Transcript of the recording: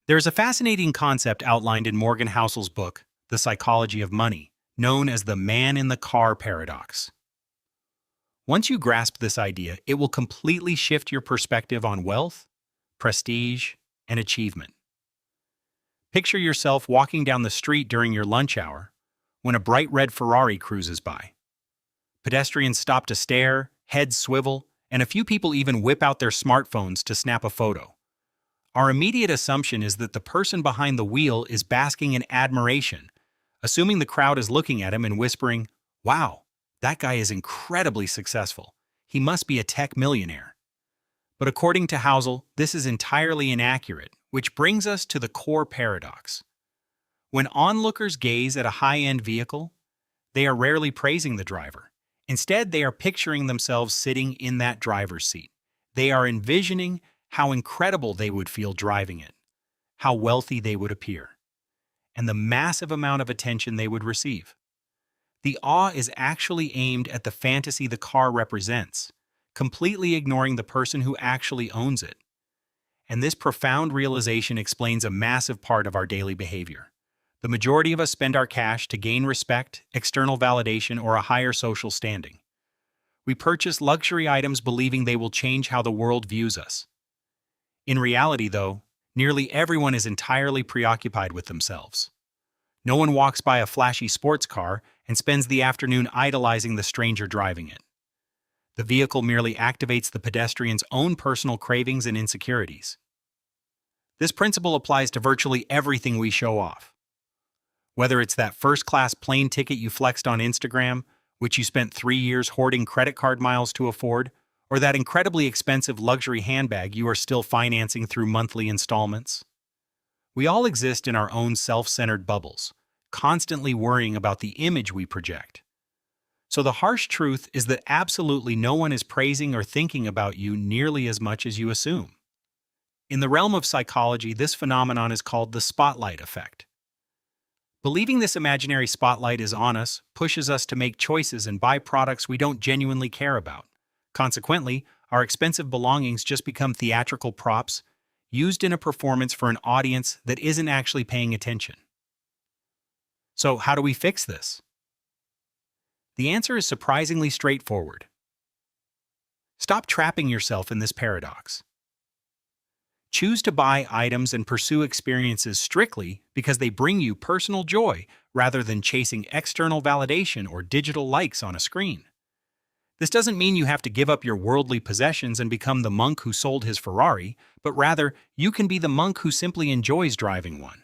There's a fascinating concept outlined in Morgan Housel's book, The Psychology of Money, known as the man in the car paradox. Once you grasp this idea, it will completely shift your perspective on wealth, prestige, and achievement. Picture yourself walking down the street during your lunch hour when a bright red Ferrari cruises by. Pedestrians stop to stare, heads swivel, and a few people even whip out their smartphones to snap a photo. Our immediate assumption is that the person behind the wheel is basking in admiration, assuming the crowd is looking at him and whispering, "Wow, that guy is incredibly successful. He must be a tech millionaire." But according to Housel, this is entirely inaccurate, which brings us to the core paradox. When onlookers gaze at a high-end vehicle, they are rarely praising the driver. Instead, they are picturing themselves sitting in that driver's seat. They are envisioning how incredible they would feel driving it, how wealthy they would appear, and the massive amount of attention they would receive. The awe is actually aimed at the fantasy the car represents, completely ignoring the person who actually owns it. And this profound realization explains a massive part of our daily behavior. The majority of us spend our cash to gain respect, external validation, or a higher social standing. We purchase luxury items believing they will change how the world views us. In reality, though, nearly everyone is entirely preoccupied with themselves. No one walks by a flashy sports car and spends the afternoon idolizing the stranger driving it. The vehicle merely activates the pedestrian's own personal cravings and insecurities. This principle applies to virtually everything we show off. Whether it's that first-class plane ticket you flexed on Instagram, which you spent 3 years hoarding credit card miles to afford, or that incredibly expensive luxury handbag you are still financing through monthly installments. We all exist in our own self-centered bubbles, constantly worrying about the image we project. So the harsh truth is that absolutely no one is praising or thinking about you nearly as much as you assume. In the realm of psychology, this phenomenon is called the spotlight effect. Believing this imaginary spotlight is on us pushes us to make choices and buy products we don't genuinely care about. Consequently, our expensive belongings just become theatrical props used in a performance for an audience that isn't actually paying attention. So, how do we fix this? The answer is surprisingly straightforward. Stop trapping yourself in this paradox. Choose to buy items and pursue experiences strictly because they bring you personal joy rather than chasing external validation or digital likes on a screen. This doesn't mean you have to give up your worldly possessions and become the monk who sold his Ferrari, but rather, you can be the monk who simply enjoys driving one.